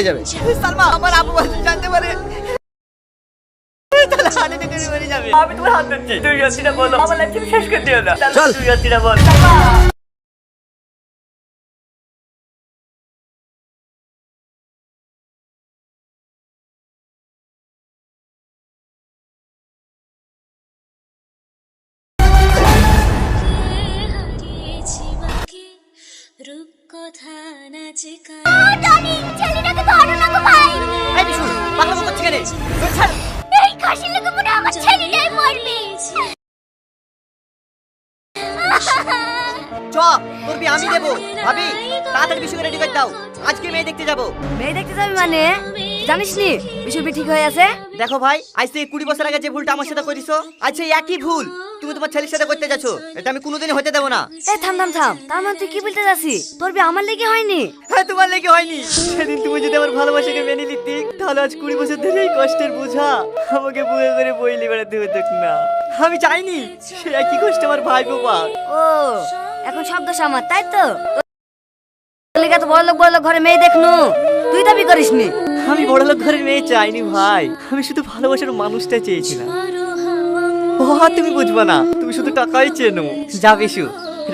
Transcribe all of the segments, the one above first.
হয়ে যাবে। সালমা আমার আব্বু জানতে পারে আমি তোমার হাত ধরছি, তুই সত্যিটা বলো, আমার লাইফ শেষ করে দিও না। চল তুই সত্যিটা বল। তোর বিয়ে আমি দেবো। ভাবি তাড়াতাড়ি বিষয় রেডি করে দাও, আজকে মেয়ে দেখতে যাবো। মেয়ে দেখতে যাবি মানে? জানিস নি বিষয় ঠিক হয়ে আছে? দেখো ভাই, আজ থেকে 20 বছর আগে যে ভুলটা আমার সাথে করিছো, আজ সেই একই ভুল তুমি তোমার ছেলের সাথে করতে যাচ্ছ। এটা আমি কোনোদিনই হতে দেবো না। এই থাম থাম থাম, তার মানে তুই কি বলতে যাচ্ছিস? তোর বিয়ে আমার লেগে হয়নি? হ্যাঁ তোমার লেগে হয়নি। সেদিন তুমি যদি আমার ভালোবাসাকে মেনে নিতে, তাহলে আজ 20 বছর ধরে এই কষ্টের বোঝা আমাকে বুয়ে করে বইলি বেড়াতে হতো না। আমি চাইনি সে একই কষ্ট আমার ভাই বাবা। ও এখন সব দোষ আমার, তাই তো? তোর লেগে তো বড় লোক ঘরে মেয়ে দেখনু, তুই দাবি করিসনি। আমি বড় লোক ঘরের মেয়ে চাইনি ভাই, আমি শুধু ভালোবাসার মানুষটা চেয়েছিলাম। ও তুমি বুঝবা না, তুমি শুধু টাকাই চেনো। যা বেশু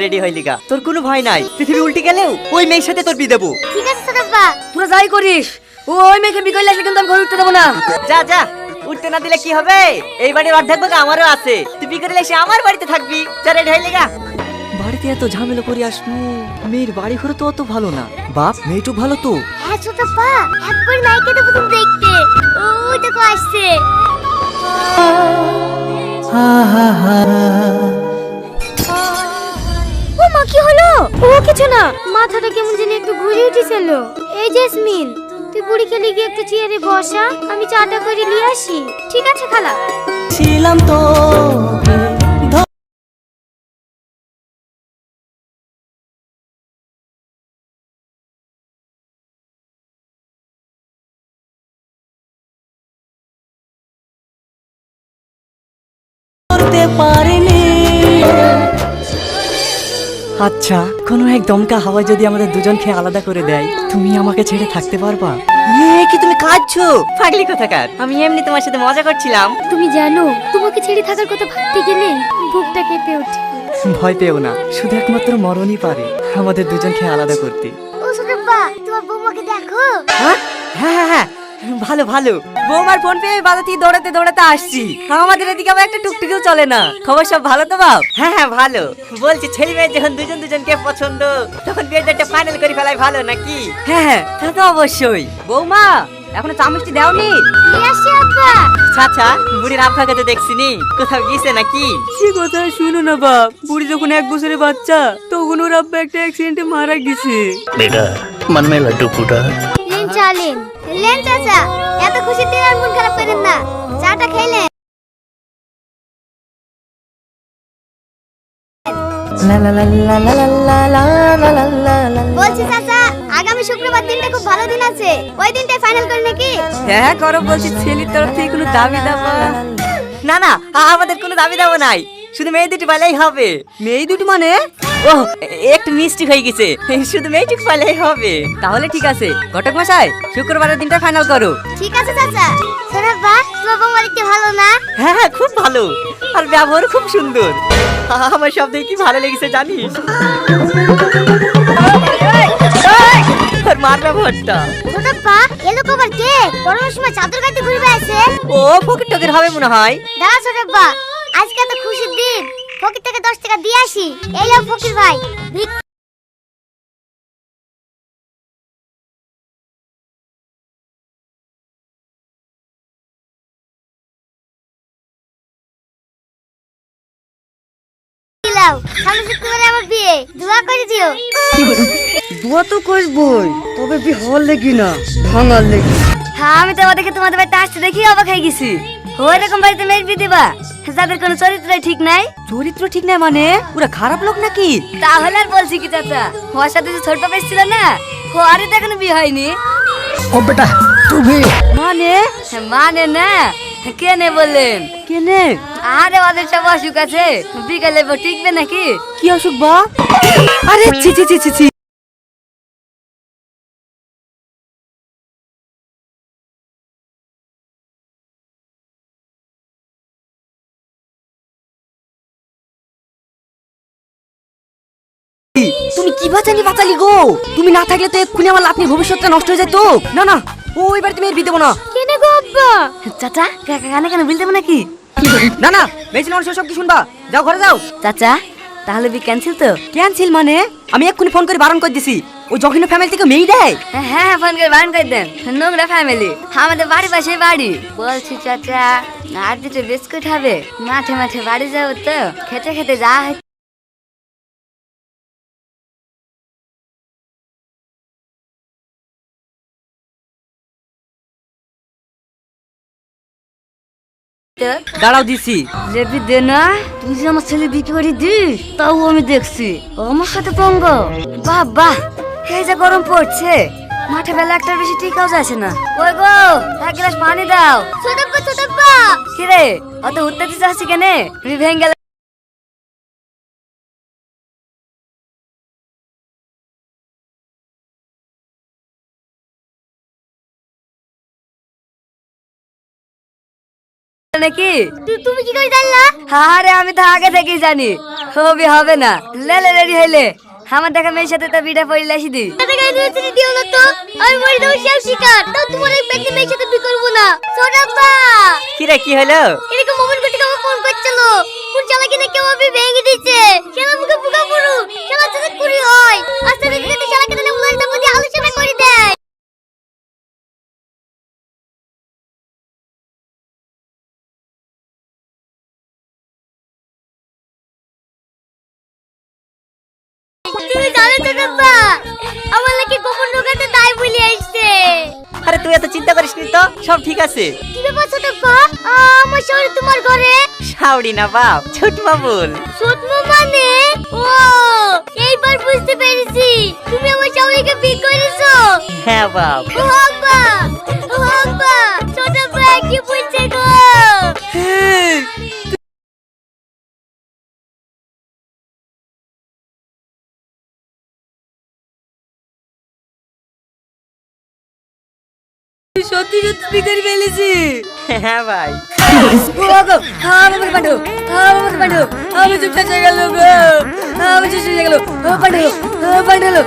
রেডি হইলি গা, তোর কোনো ভাই নাই। পৃথিবী উল্টে গেলেও ওই মেয়ের সাথে তোর বিয়ে দেবো। ঠিক আছে সরব্বা, তোরা যাই করিস, ওই মেয়েকে বিয়ে করলে কিন্তু আমি ঘরে উঠতে দেবো না। যা যা, উঠতে না দিলে কি হবে? এই বাড়ির অর্ধেক ভাগ আমারও আছে, তুই বিয়ে করলে সে আমার বাড়িতে থাকবি। যা রেডি হইলি গা। বাড়িতে এত ঝামেলা করে আসনু, মেয়ের বাড়ি ঘরে তো অত ভালো না। বাপ মেয়েটু ভালো তো। হ্যাঁ ছোটপা, একবার মাইকে তো প্রথম দেখতে, ওই দেখো আসছে। ও মা কি হলো? ও কিছু না, মাথাটা কেমন জানি একটু ঘুরে উঠেছিল। এই জেসমিন, তুই বুড়ি খেলে গিয়ে একটু চেয়ারে বসা, আমি চাটা করে নিয়ে আসি। ঠিক আছে খালা। ছিলাম তো করতে পারিনি। আচ্ছা, কোনো এক দমকা হাওয়া যদি আমাদের দুজনকে আলাদা করে দেয়, তুমি আমাকে ছেড়ে থাকতে পারবা? কি তুমি কাঁদছো? পাগলি কোথাকার, আমি এমনি তোমার সাথে মজা করছিলাম। তুমি জানো, তোমাকে ছেড়ে থাকার কথা ভাবতে গেলে বুকটা কেঁপে ওঠে। ভয় পেও না, শুধু একমাত্র মরণই পারে আমাদের দুজনকে আলাদা করতে। ও ছোটপা, তোমার বৌমাকে দেখো। হ্যাঁ হ্যাঁ হ্যাঁ, ভালো ভালো। বৌমার ফোন পেয়ে বাধা থেকে দৌড়াতে দৌড়াতে আসছি। আমাদের এদিকে আবার একটা টুকটুকিও চলে না। খবর সব ভালো তো বাপ? হ্যাঁ হ্যাঁ ভালো। বলছি ছেলে মেয়ে যখন দুজনকে পছন্দ, তখন বিয়েটা ফাইনাল করে ফেলাই ভালো নাকি? হ্যাঁ হ্যাঁ, তা তো অবশ্যই। বৌমা এখনো চা মিষ্টি দাওনি? নিয়ে আসছি আব্বা। চাচা, বুড়ির আব্বাকে তো দেখছিনি, কোথাও গিয়েছে নাকি? সে কথা শুনো না বাপ, বুড়ি যখন 1 বছরের বাচ্চা, তখন ওর আব্বা একটা অ্যাক্সিডেন্টে মারা গেছে। बेटा मन में लड्डू फूटा। লেন চালেন, লেন চাচা, এত খুশিতে আর মন খারাপ করেন না, চাটা খেলেন। বলছি চাচা, আগামী শুক্রবার দিনটা খুব ভালো দিন আছে, ওই দিনটাই ফাইনাল করে নাকি? হ্যাঁ করো, বলছি ছেলের তরফ থেকে কোনো দাবি দাবা? না না, আমাদের কোনো দাবি দাবা নাই, শুধু মেয়ে দুটি পাইলেই হবে। মেয়ে দুটো মানে? ও একটু মিষ্টি হয়ে গেছে, শুধু মেয়েটুকু পাইলেই হবে। তাহলে ঠিক আছে, ঘটক মশাই শুক্রবারের দিনটা ফাইনাল করো। ঠিক আছে চাচা। শোনাবা, তোমার বৌমা দেখতে ভালো না? হ্যাঁ হ্যাঁ খুব ভালো, আর ব্যবহার খুব সুন্দর। আমার সব দেখে কি ভালো লেগেছে জানিস? আর মার ব্যবহারটা। ছোটপা, এলো কবার কে? করোনার সময় চাদর গাইতে ঘুরবে আছে। ও ফকির টকির হবে মনে হয়। দাঁড়া ছোটপা, আজকে তো খুশির দিন, ফকির থেকে 10 টাকা দিয়ে আসি। এই নাও ফকির ভাই। দিলাও, সামনে শুক্রবারে আমার বিয়ে, দোয়া করে দিও। দোয়া তো করবই, তবে বিয়ে হওয়ার লেগে না, ভাঙার লেগে। হ্যাঁ, আমি তো দেখে তোমাদের বাড়িতে আসতে দেখি অবাক হয়ে গেছি। ওই রকম বাড়িতে মেয়ের বিয়ে দিবা যাদের কোনো চরিত্রই ঠিক নাই? চরিত্র ঠিক নাই মানে ওরা খারাপ লোক নাকি? তাহলে আর বলছি কি চাচা, ওর সাথে যে ছোট বেশ ছিল না, ওর তো এখনো বিয়ে হয়নি। ओ बेटा तू भी। মানে মানে না, কেনে বললেন? কেনে? আরে ওদের সব অসুখ আছে, বিকালে টিকবে নাকি? কি অসুখ বা? আরে ছি ছি ছি ছি। তুমি কি বাঁচানি বাঁচালি গো? তুমি না থাকলে তো এক্ষুনি আমার লাতনির ভবিষ্যৎটা নষ্ট হয়ে যেত। না না, ওই বাড়িতে মেয়ের বিয়ে দেবো না। কেন গো আব্বা? চাচা কানে কানে বিল দেবো নাকি? না না, বেশি মানুষ সব কি শুনবা, যাও ঘরে যাও। চাচা তাহলে বি ক্যান্সেল তো? ক্যান্সেল মানে? আমি এক্ষুনি ফোন করে বারণ করে দিছি, ওই জঘন্য ফ্যামিলি থেকে মেয়ে দেয়। হ্যাঁ ফোন করে বারণ করে দেন, নোংরা ফ্যামিলি। আমাদের বাড়ি পাশে বাড়ি। বলছি চাচা আর দুটো বিস্কুট হবে, মাঠে মাঠে বাড়ি যাবো তো, খেতে খেতে যা হয়। দাঁড়াও দিছি। লেবি দে না, তুই যে আমার ছেলে বিক্রি করে দিস তাও আমি দেখছি। আমার সাথে পঙ্গ। বাহ বাহ, এই যে গরম পড়ছে, মাঠে বেলা একটার বেশি টিকাও যাচ্ছে না। ওই গো, এক গ্লাস পানি দাও। ছোটব্বা ছোটব্বা, কি রে অত উত্তেজিত যাচ্ছি কেনে? তুমি ভেঙে গেলে নাকি? তুমি কি করে জানলা? আরে আমি তো আগে থেকেই জানি হবে না। লেলে রেডি হইলে আমার দেখা মেয়ের সাথে তো বিটা পড়লে আসি দি। দাদা গায়ে ধরে দিও না তো, আমি মরে যাবো শেষ শিকার। তাও তোমার ওই পেটে মেয়ের সাথে বিয়ে করবো না। ছোটব্বা, কি রে, কি হলো? এরকম মোবাইল কোটি কামা ফোন করছিল, ফোন চালা কিনা কেউ আমি ভেঙে দিচ্ছে। শালা মুখে পুকা পুরু, শালা চাচা কুড়ি হয়। আস্তে দেখতে দেখতে শালা কেন মোবাইলটা মধ্যে আলোচনা করে দেয়। তুমি জানো ছোটব্বা, আমার লাগে গোপন ঢোকাতে তাই বলে আসছে। আরে তুই এত চিন্তা করিস নি তো, সব ঠিক আছে। কি ব্যাপার ছোটব্বা, আমার শরীর তোমার ঘরে? শাওড়ি না বাপ, ছোট বাবুল। সুতমু মানে? ও, এইবার বুঝতে পেরেছি, তুমি আমার শাওরিকে বিয়ে করেছো। হ্যাঁ বাপ। ও আব্বা, ও আব্বা, ছোটব্বা কি বলছে গো? সত্যি সত্যি বিকারি ফেলেছি। হ্যাঁ ভাই। আমাকে পাঠো, আমাকে পাঠো, আমি চুপচাপ হয়ে গেল গো, আমি চুপ হয়ে গেল। পাঠালো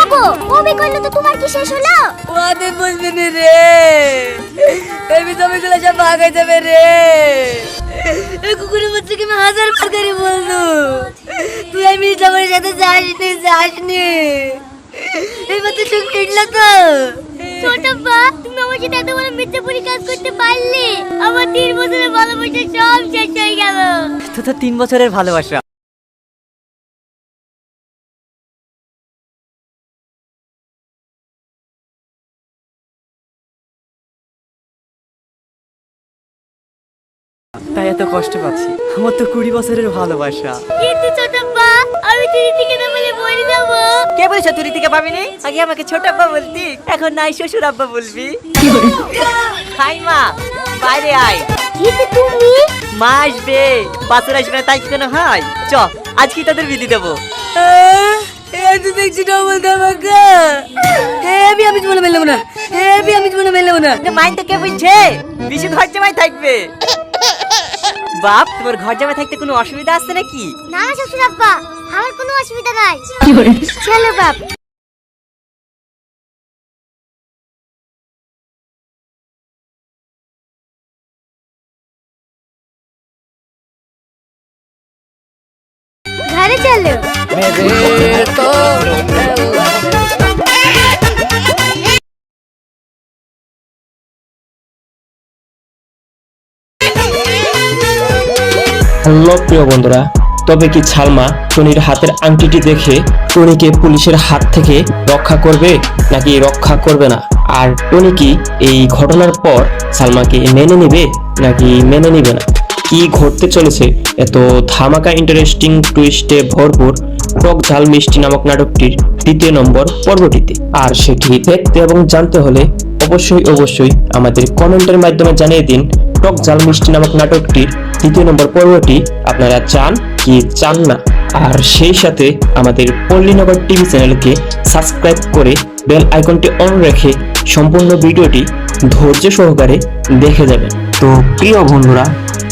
ওগো, ও বিয়ে করলো তো তোমার কি শেষ হলো? ওয়াদে বুঝবি নি রে, এই জমিগুলো সব ভাগ হয়ে যাবে রে। এই কুকুরের বাচ্চাকে আমি 1000 বার করে বললো, তুই আমি আমার সাথে যাসনি। এইবার তো চোখ ফিরলো তো। ছোটব্বা, তুমি আমার সাথে এত বড় মিথ্যাপুরি কাজ করতে পারলে, আমার 3 বছরের ভালোবাসা সব শেষ হয়ে গেল। তো 3 বছরের ভালোবাসা। তাই এত কষ্ট পাচ্ছি, আমার তো 20 বছরের ভালোবাসা। কিন্তু ছোটব্বা, আমি দিদি থেকে না বলে মরে যাবো। কে বলছো তুই থেকে পাবিনি? আগে আমাকে ছোট আব্বা বলতি, এখন নাই শ্বশুর আব্বা বলবি। হাই মা, বাইরে আয়। কিন্তু তুমি মা আসবে, বাসুর আসবে না তাই কি কোনো হয়? চ, আজ কি তোদের বিধি দেবো। দেখছি ডবল ধামাকা। আমি জীবনে মেলাবো না, আমি জীবনে মেলাবো না। মাইন তো কে বুঝছে, বিশু ঘর জামাই থাকবে। বাপ, তোমার ঘর জামাই থাকতে কোনো অসুবিধা আছে নাকি? না শ্বশুর আব্বা, আমার কোনো অসুবিধা নাই। চলো বাপ। ঘরে চলো। হ্যালো প্রিয় বন্ধুরা, তবে কি সালমা টনির হাতের আংটিটি দেখে টনিকে পুলিশের হাত থেকে রক্ষা করবে নাকি রক্ষা করবে না? আর টনি কি এই ঘটনার পর সালমাকে মেনে নেবে নাকি মেনে নেবে না? কি ঘটতে চলেছে এত ধামাকা ইন্টারেস্টিং টুইস্টে ভরপুর টক ঝাল মিষ্টি নামক নাটকটির 2য় নম্বর পর্বটিতে। আর সেটি দেখতে এবং জানতে হলে অবশ্যই আমাদের কমেন্টের মাধ্যমে জানিয়ে দিন টক ঝাল মিষ্টি নামক নাটকটির 2য় নম্বর পর্বটি আপনারা চান কি চান না। আর সেই সাথে আমাদের পল্লীনগর টিভি চ্যানেলকে সাবস্ক্রাইব করে বেল আইকনটি অন রেখে সম্পূর্ণ ভিডিওটি ধৈর্য সহকারে দেখে যাবেন। তো প্রিয় বন্ধুরা,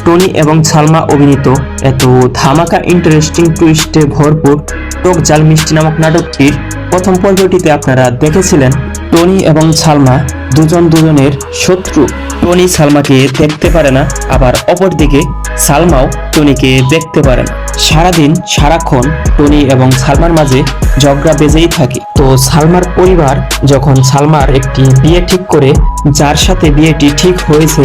টনি এবং সালমা অভিনীত এত ধামাকা ইন্টারেস্টিং টুইস্টে ভরপুর টক ঝাল মিষ্টি নামক নাটকটির প্রথম পর্বটিতে আপনারা দেখেছিলেন টনি এবং সালমা দুজনের শত্রু। টনি সালমাকে দেখতে পারে না, আবার অপরদিকে সালমাও টনিকে দেখতে পারে না। সারাদিন সারাক্ষণ টনি এবং সালমার মাঝে ঝগড়া বেজেই থাকে। তো সালমার পরিবার যখন সালমার একটি বিয়ে ঠিক করে, যার সাথে বিয়েটি ঠিক হয়েছে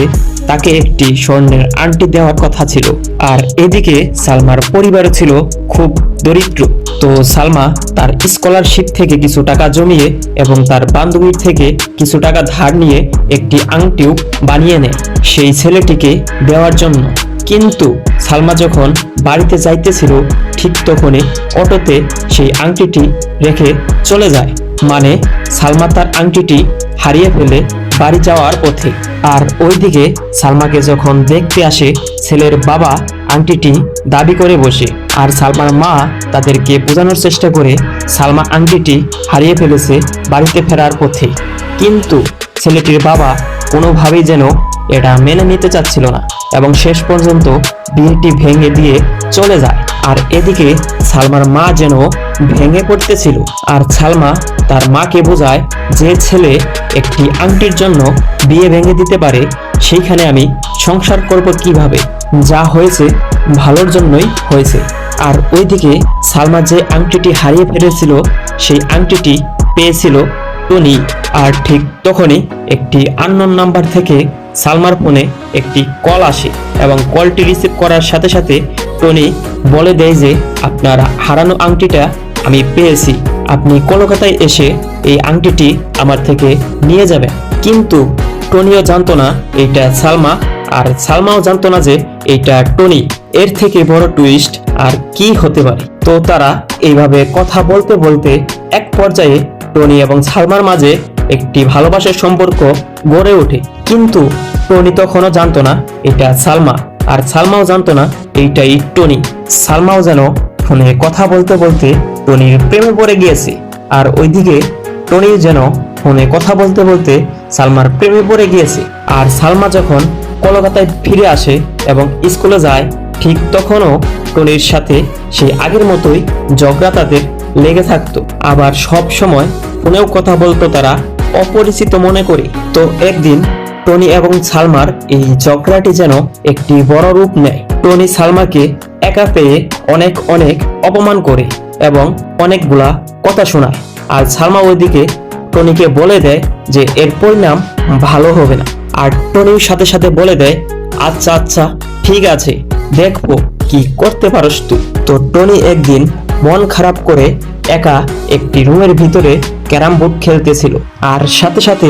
তাকে একটি স্বর্ণের আংটি দেওয়ার কথা ছিল, আর এদিকে সালমার পরিবারও ছিল খুব দরিদ্র। তো সালমা তার স্কলারশিপ থেকে কিছু টাকা জমিয়ে এবং তার বান্ধবীর থেকে কিছু টাকা ধার নিয়ে একটি আংটিও বানিয়ে নেয় সেই ছেলেটিকে দেওয়ার জন্য। কিন্তু সালমা যখন বাড়িতে যাইতেছিল ঠিক তখনই অটোতে সেই আংটিটি রেখে চলে যায়। মানে সালমা তার আংটিটি হারিয়ে ফেলে বাড়ি যাওয়ার পথে। আর ওইদিকে সালমাকে যখন দেখতে আসে ছেলের বাবা আংটিটি দাবি করে বসে, আর সালমার মা তাদেরকে বোঝানোর চেষ্টা করে সালমা আংটিটি হারিয়ে ফেলেছে বাড়িতে ফেরার পথে। কিন্তু ছেলেটির বাবা কোনোভাবেই যেন এটা মেনে নিতে চাচ্ছিল না এবং শেষ পর্যন্ত বিয়েটি ভেঙে দিয়ে চলে যায়। আর এদিকে সালমার মা যেন ভেঙে পড়তেছিল, আর সালমা তার মাকে বোঝায় যে ছেলে একটি আংটির জন্য বিয়ে ভেঙে দিতে পারে সেইখানে আমি সংসার করব কিভাবে, যা হয়েছে ভালোর জন্যই হয়েছে। আর ওইদিকে সালমা যে আংটিটি হারিয়ে ফেলেছিল সেই আংটিটি পেয়েছিল টনি। আর ঠিক তখনই একটি আননোন নাম্বার থেকে সালমার ফোনে একটি কল আসে এবং কলটি রিসিভ করার সাথে সাথে টনি বলে দেয় যে আপনার হারানো আংটিটা আমি পেয়েছি, আপনি কলকাতায় এসে এই আংটিটি আমার থেকে নিয়ে যাবেন। কিন্তু টনিও জানতো না এইটা সালমা, আর সালমাও জানতো না যে এইটা টনি। এর থেকে বড় টুইস্ট আর কি হতে পারে। তো তারা এইভাবে কথা বলতে বলতে এক পর্যায়ে টনি এবং সালমার মাঝে একটি ভালোবাসার সম্পর্ক গড়ে ওঠে। কিন্তু টনি তখনও জানতো না এটা সালমা, আর সালমাও জানতো না এইটাই টনি। সালমাও যেন ফোনে কথা বলতে বলতে টনির প্রেমে পড়ে গিয়েছে, আর ওইদিকে টনি যেন ফোনে কথা বলতে বলতে সালমার প্রেমে পড়ে গিয়েছে। আর সালমা যখন কলকাতায় ফিরে আসে এবং স্কুলে যায় ঠিক তখনও টনির সাথে সেই আগের মতোই ঝগড়া তাদের লেগে থাকতো। আবার সব সময় ফোনেও কথা বলতো তারা অপরিচিত মনে করে। তো একদিন টনি এবং সালমার এই ঝগড়াটি যেন একটি বড় রূপ নেয়। টনি সালমাকে একা পেয়ে অনেক অপমান করে এবং অনেকগুলা কথা শোনায়, আর সালমা ওইদিকে টনিকে বলে দেয় যে এর পরিণাম ভালো হবে না। আর টনির সাথে সাথে বলে দেয় আচ্ছা ঠিক আছে, দেখবো কি করতে পারস তুই। তো টনি একদিন মন খারাপ করে একা একটি রুমের ভিতরে ক্যারাম বোর্ড খেলতেছিল, আর সাথে সাথে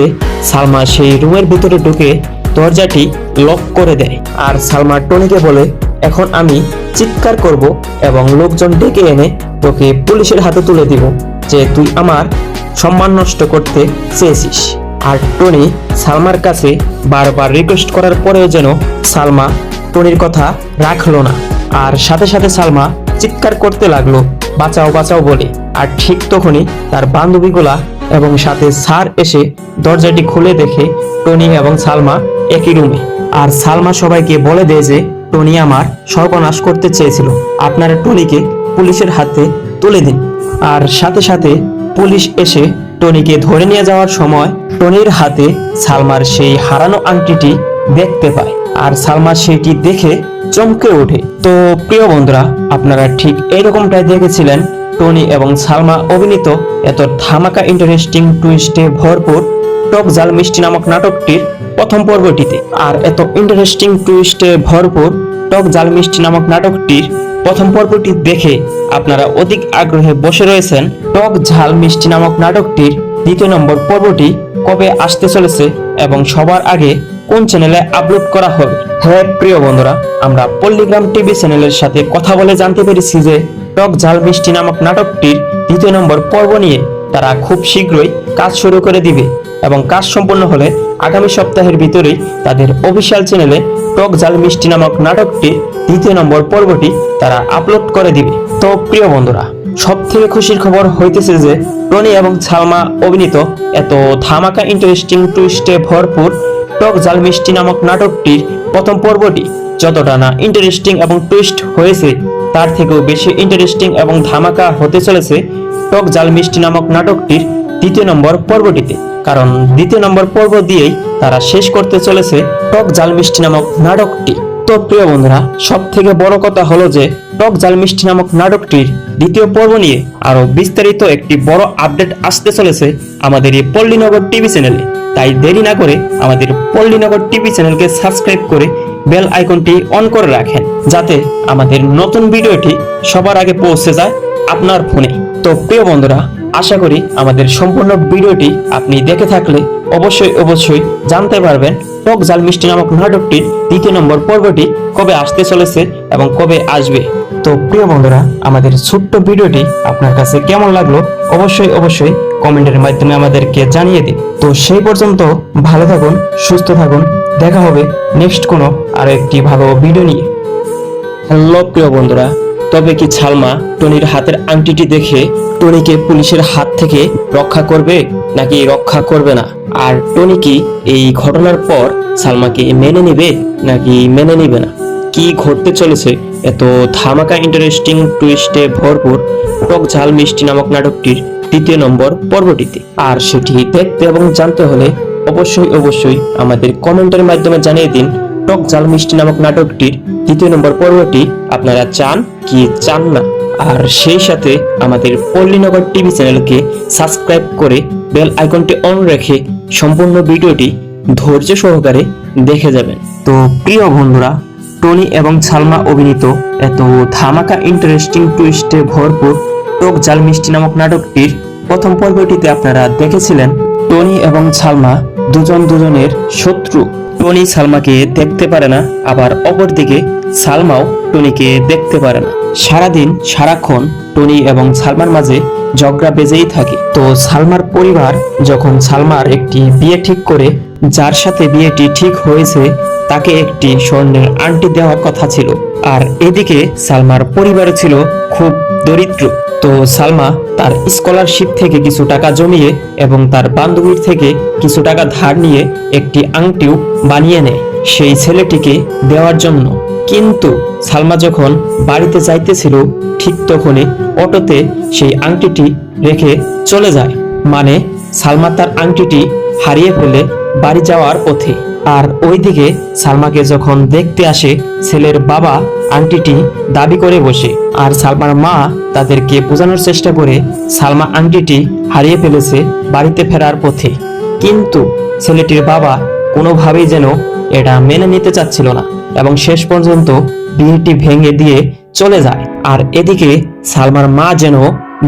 সালমা সেই রুমের ভিতরে ঢুকে দরজাটি লক করে দেয়। আর সালমা টনিকে বলে এখন আমি চিৎকার করব এবং লোকজন ডেকে এনে তোকে পুলিশের হাতে তুলে দিব যে তুই আমার সম্মান নষ্ট করতে চেয়েছিস। আর টনি সালমার কাছে বারবার রিকোয়েস্ট করার পরেও যেন সালমা টনির কথা রাখলো না, আর সাথে সাথে সালমা চিৎকার করতে লাগলো বাঁচাও বলে। আর ঠিক তখনই তার বান্ধবীগুলা এবং সাথে স্যার এসে দরজাটি খুলে দেখে টনি এবং সালমা একই রুমে। আর সালমা সবাইকে বলে দেয় যে টনি আমার সর্বনাশ করতে চেয়েছিল, আপনারা টনিকে পুলিশের হাতে তুলে দিন। আর সাথে সাথে পুলিশ এসে টনিকে ধরে নিয়ে যাওয়ার সময় টনির হাতে সালমার সেই হারানো আংটিটি দেখতে পায়, আর সালমা সেটি দেখে চমকে ওঠে। তো প্রিয় বন্ধুরা, আপনারা ঠিক এইরকমটাই দেখেছিলেন টনি এবং সালমা অভিনীত এত ধামাকা ইন্টারেস্টিং টুইস্টে ভরপুর টক ঝাল মিষ্টি নামক নাটকটির প্রথম পর্বটিতে। আর এত ইন্টারেস্টিং টুইস্টে ভরপুর টক ঝাল মিষ্টি নামক নাটকটির প্রথম পর্বটি দেখে আপনারা অধিক আগ্রহে বসে রয়েছেন টক ঝাল মিষ্টি নামক নাটকটির দ্বিতীয় নম্বর পর্বটি কবে আসতে চলেছে এবং সবার আগে কোন চ্যানেলে আপলোড করা হবে। হ্যাঁ প্রিয় বন্ধুরা, আমরা পল্লীগ্রাম টিভি চ্যানেলের সাথে কথা বলে জানতে পেরেছি যে টক ঝাল মিষ্টি নামক নাটকটির দ্বিতীয় নম্বর পর্ব নিয়ে তারা খুব শীঘ্রই কাজ শুরু করে দিবে এবং কাজ সম্পন্ন হলে আগামী সপ্তাহের ভিতরেই তাদের অফিসিয়াল চ্যানেলে টক ঝাল মিষ্টি নামক নাটকটির দ্বিতীয় নম্বর পর্বটি তারা আপলোড করে দিবে। তো প্রিয় বন্ধুরা, সব থেকে খুশির খবর হইতেছে যে টনি এবং সালমা অভিনীত এত ধামাকা ইন্টারেস্টিং টুইস্টে ভরপুর টক ঝাল মিষ্টি নামক নাটকটির প্রথম পর্বটি যতটা না ইন্টারেস্টিং এবং টুইস্ট হয়েছে, তার থেকেও বেশি ইন্টারেস্টিং এবং ধামাকা হতে চলেছে টক ঝাল মিষ্টি নামক নাটকটির 2য় নম্বর পর্বটিতে। কারণ 2য় নম্বর পর্ব দিয়েই তারা শেষ করতে চলেছে টক ঝাল মিষ্টি নামক নাটকটি। তো প্রিয় বন্ধুরা, সব থেকে বড় কথা হলো যে টক ঝাল মিষ্টি নামক নাটকটির 2য় পর্ব নিয়ে আরো বিস্তারিত একটি বড় আপডেট আসতে চলেছে আমাদের এই পল্লীনগর টিভি চ্যানেলে। তাই দেরি না করে আমাদের পল্লীনগর টিভি চ্যানেলকে সাবস্ক্রাইব করে বেল আইকনটি অন করে রাখেন, যাতে আমাদের নতুন ভিডিওটি সবার আগে পৌঁছে যায় আপনার ফোনে। তো প্রিয় বন্ধুরা, আশা করি আমাদের সম্পূর্ণ ভিডিওটি আপনি দেখে থাকলে অবশ্যই জানতে পারবেন টক ঝাল মিষ্টি নামক নাটকটির 2য় নম্বর পর্বটি কবে আসতে চলেছে এবং কবে আসবে। তো প্রিয় বন্ধুরা, আমাদের ছোট্ট ভিডিওটি আপনার কাছে কেমন লাগলো অবশ্যই কমেন্টের মাধ্যমে আমাদেরকে জানিয়ে দিন। তো সেই পর্যন্ত ভালো থাকুন, সুস্থ থাকুন, দেখা হবে নেক্সট কোনো আরো একটি ভালো ভিডিও নিয়ে। হ্যালো প্রিয় বন্ধুরা, তবে কি সালমা টনির হাতের আংটিটি দেখে টনিকে পুলিশের হাত থেকে রক্ষা করবে নাকি রক্ষা করবে না? আর টনি কি এই ঘটনার পর সালমাকে মেনে নেবে নাকি মেনে নেবে না? কি ঘটতে চলেছে এত ধামাকা ইন্টারেস্টিং টুইস্টে ভরপুর টক ঝাল মিষ্টি নামক নাটকটির 2য় নম্বর পর্বটিতে? আর সেটি দেখতে এবং জানতে হলে অবশ্যই আমাদের কমেন্টের মাধ্যমে জানিয়ে দিন টক ঝাল মিষ্টি নামক নাটকটির 2য় নম্বর পর্বটি আপনারা চান কি চান না। আর সেই সাথে আমাদের পল্লীনগর টিভি চ্যানেলকে সাবস্ক্রাইব করে বেল আইকনটি অন রেখে সম্পূর্ণ ভিডিওটি ধৈর্য সহকারে দেখে যাবেন। তো প্রিয় বন্ধুরা, টনি এবং সালমা অভিনীত এত ধামাকা ইন্টারেস্টিং টুইস্টে ভরপুর টক ঝাল মিষ্টি নামক নাটকটির প্রথম পর্বটিতে আপনারা দেখেছিলেন টনি এবং সালমা দুজনের শত্রু। টনি সালমাকে দেখতে পারে না, আবার অপরদিকে সালমাও টনিকে দেখতে পারে না। সারাক্ষণ টনি এবং সালমার মাঝে ঝগড়া বেজেই থাকে। তো সালমার পরিবার যখন সালমার একটি বিয়ে ঠিক করে, যার সাথে বিয়েটি ঠিক হয়েছে তাকে একটি স্বর্ণের আংটি দেওয়ার কথা ছিল, আর এদিকে সালমার পরিবার ছিল খুব দরিদ্র। তো সালমা তার স্কলারশিপ থেকে কিছু টাকা জমিয়ে এবং তার বান্ধবীর থেকে কিছু টাকা ধার নিয়ে একটি আংটিও বানিয়ে নেয় সেই ছেলেটিকে দেওয়ার জন্য। কিন্তু সালমা যখন বাড়িতে যাইতেছিল ঠিক তখনই অটোতে সেই আংটিটি রেখে চলে যায়। মানে সালমা তার আংটিটি হারিয়ে ফেলে বাড়ি যাওয়ার পথে। আর ওইদিকে সালমাকে যখন দেখতে আসে ছেলের বাবা আংটিটি দাবি করে বসে, আর সালমার মা তাদেরকে বোঝানোর চেষ্টা করে সালমা আংটিটি হারিয়ে ফেলেছে বাড়িতে ফেরার পথে। কিন্তু ছেলেটির বাবা কোনোভাবেই যেন এটা মেনে নিতে চাচ্ছিল না এবং শেষ পর্যন্ত বিয়েটি ভেঙে দিয়ে চলে যায়। আর এদিকে সালমার মা যেন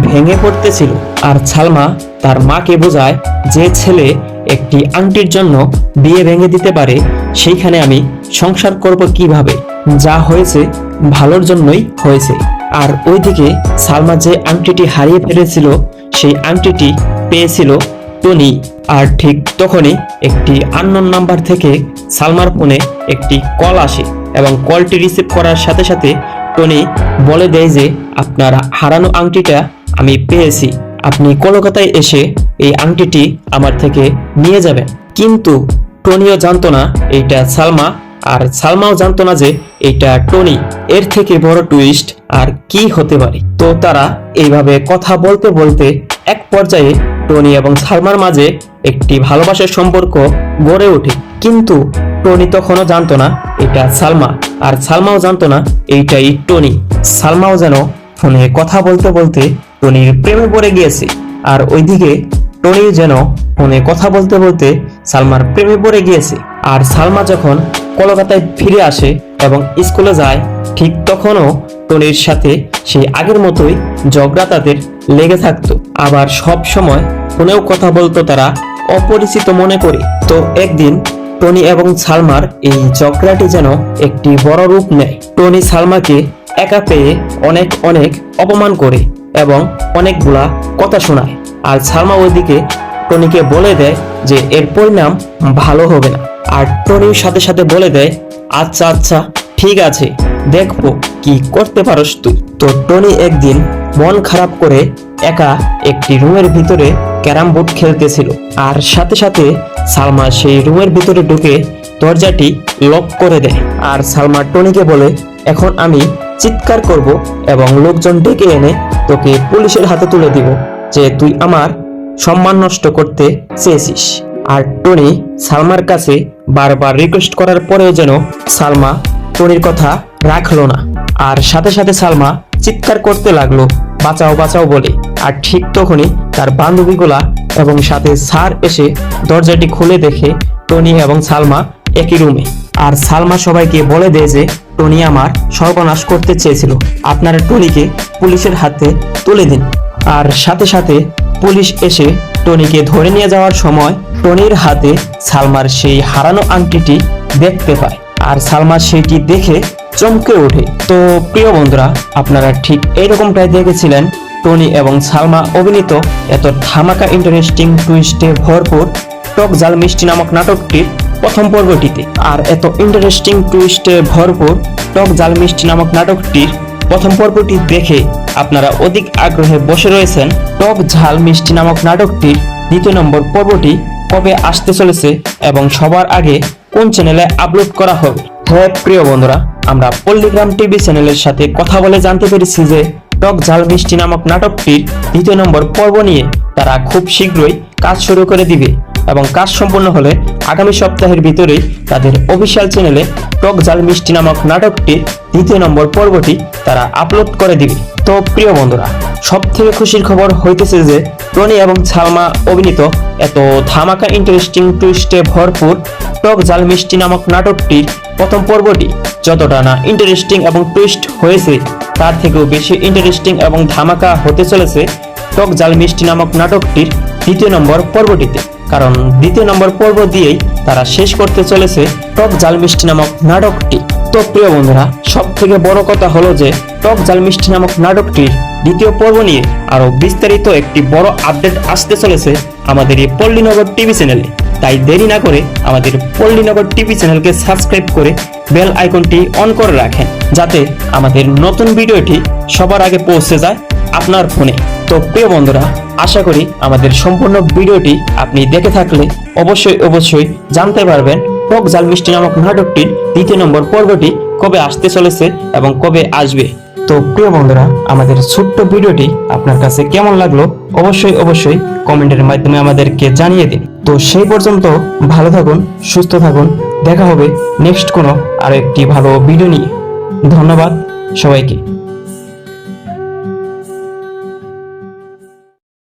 ভেঙে পড়তেছিল, আর সালমা তার মাকে বোঝায় যে ছেলে একটি আংটির জন্য বিয়ে ভেঙে দিতে পারে সেইখানে আমি সংসার করব কিভাবে? যা হয়েছে ভালোর জন্যই হয়েছে। আর ওইদিকে সালমা যে আংটিটি হারিয়ে ফেলেছিল সেই আংটিটি পেয়েছিল টনি। আর ঠিক তখনই একটি আননোন নাম্বার থেকে সালমার ফোনে একটি কল আসে এবং কলটি রিসিভ করার সাথে সাথে টনি বলে দেয় যে আপনার হারানো আংটিটা আমি পেয়েছি, আপনি কলকাতায় এসে এই আংটিটি আমার থেকে নিয়ে যাবেন। কিন্তু টনিও জানতো না এইটা সালমা, আর সালমাও জানতো না যে এইটা টনি। এর থেকে বড় টুইস্ট আর কি হতে পারে? তো তারা এইভাবে কথা বলতে বলতে এক পর্যায়ে টনি এবং সালমার মাঝে একটি ভালোবাসার সম্পর্ক গড়ে ওঠে। কিন্তু টনি তখনও জানতো না এটা সালমা, আর সালমাও জানতো না এইটাই টনি। সালমাও যেন ফোনে কথা বলতে বলতে টনির প্রেমে পড়ে গিয়েছে, আর ওইদিকে টনি যেন ফোনে কথা বলতে বলতে সালমার প্রেমে পড়ে গিয়েছে। আর সালমা যখন কলকাতায় ফিরে আসে এবং স্কুলে যায় ঠিক তখনও টনির সাথে সেই আগের মতোই ঝগড়া তাদের লেগে থাকতো। আবার সব সময় ফোনেও কথা বলতো তারা অপরিচিত মনে করে। তো একদিন টনি এবং সালমার এই ঝগড়াটি যেন একটি বড় রূপ নেয়। টনি সালমাকে একা পেয়ে অনেক অপমান করে এবং অনেকগুলা কথা শোনায়, আর সালমা ওইদিকে টনিকে বলে দেয় যে এর পরিণাম ভালো হবে না। আর টনির সাথে সাথে বলে দেয় আচ্ছা ঠিক আছে, দেখবো কি করতে পারস তুই। তো টনি একদিন মন খারাপ করে একা একটি রুমের ভিতরে ক্যারাম বোর্ড খেলতেছিল, আর সাথে সাথে সালমা সেই রুমের ভিতরে ঢুকে দরজাটি লক করে দেয়। আর সালমা টনিকে বলে এখন আমি চিৎকার করব এবং লোকজন ডেকে এনে তোকে পুলিশের হাতে তুলে দিব যে তুই আমার সম্মান নষ্ট করতে চেয়েছিস। আর টনি সালমার কাছে বারবার রিকোয়েস্ট করার পরেও যেন সালমা টনির কথা রাখলো না, আর সাথে সাথে সালমা চিৎকার করতে লাগলো বাঁচাও বাঁচাও বলে। আর ঠিক তখনই তার বান্ধবীগুলা এবং সাথে স্যার এসে দরজাটি খুলে দেখে টনি এবং সালমা একই রুমে। আর সালমা সবাইকে বলে দেয় যে টনি আমার সর্বনাশ করতে চেয়েছিল, আপনারা টনিকে পুলিশের হাতে তুলে দিন। আর সাথে সাথে পুলিশ এসে টনিকে ধরে নিয়ে যাওয়ার সময় টনির হাতে সালমার সেই হারানো আংটিটি দেখতে পায়, আর সালমা সেটি দেখে চমকে ওঠে। তো প্রিয় বন্ধুরা, আপনারা ঠিক এইরকমটাই দেখেছিলেন টনি এবং সালমা অভিনীত এত ধামাকা ইন্টারেস্টিং টুইস্টে ভরপুর টক ঝাল মিষ্টি নামক নাটকটির প্রথম পর্বটিতে। আর এত ইন্টারেস্টিং টুইস্টে ভরপুর টক ঝাল মিষ্টি নামক নাটকটির প্রথম পর্বটি দেখে আপনারা অধিক আগ্রহে বসে রয়েছেন টক ঝাল মিষ্টি নামক নাটকটির দ্বিতীয় নম্বর পর্বটি কবে আসতে চলেছে এবং সবার আগে কোন চ্যানেলে আপলোড করা হবে। হ্যাঁ প্রিয় বন্ধুরা, আমরা পল্লীগ্রাম টিভি চ্যানেলের সাথে কথা বলে জানতে পেরেছি যে টক ঝাল মিষ্টি নামক নাটকটির দ্বিতীয় নম্বর পর্ব নিয়ে তারা খুব শীঘ্রই কাজ শুরু করে দিবে এবং কাজ সম্পূর্ণ হলে আগামী সপ্তাহের ভিতরেই তাদের অফিসিয়াল চ্যানেলে টক ঝাল মিষ্টি নামক নাটকটির দ্বিতীয় নম্বর পর্বটি তারা আপলোড করে দিবে। তো প্রিয় বন্ধুরা, সব থেকে খুশির খবর হইতেছে যে টনি এবং সালমা অভিনীত এত ধামাকা ইন্টারেস্টিং টুইস্টে ভরপুর টক ঝাল মিষ্টি নামক নাটকটির প্রথম পর্বটি যতটা না ইন্টারেস্টিং এবং টুইস্ট হয়েছে, তার থেকেও বেশি ইন্টারেস্টিং এবং ধামাকা হতে চলেছে টক ঝাল মিষ্টি নামক নাটকটির দ্বিতীয় নম্বর পর্বটিতে। কারণ দ্বিতীয় নম্বর পর্ব দিয়েই তারা শেষ করতে চলেছে টক ঝাল মিষ্টি নামক নাটকটি। তো প্রিয় বন্ধুরা, সব থেকে বড় কথা হলো যে টক ঝাল মিষ্টি নামক নাটকটির দ্বিতীয় পর্ব নিয়ে আরো বিস্তারিত একটি বড় আপডেট আসতে চলেছে আমাদের এই পল্লীনগর টিভি চ্যানেলে। তাই দেরি না করে আমাদের পল্লীনগর টিভি চ্যানেলকে সাবস্ক্রাইব করে বেল আইকনটি অন করে রাখেন, যাতে আমাদের নতুন ভিডিওটি সবার আগে পৌঁছে যায় আপনার ফোনে। তো প্রিয় বন্ধুরা, আশা করি আমাদের সম্পূর্ণ ভিডিওটি আপনি দেখে থাকলে অবশ্যই জানতে পারবেন টক ঝাল মিষ্টি নামক নাটকটির দ্বিতীয় নম্বর পর্বটি কবে আসতে চলেছে এবং কবে আসবে। তো প্রিয় বন্ধুরা, আমাদের ছোট্ট ভিডিওটি আপনার কাছে কেমন লাগলো অবশ্যই কমেন্টের মাধ্যমে আমাদেরকে জানিয়ে দিন। তো সেই পর্যন্ত ভালো থাকুন, সুস্থ থাকুন, দেখা হবে নেক্সট কোনো আরো একটি ভালো ভিডিও নিয়ে। ধন্যবাদ সবাইকে।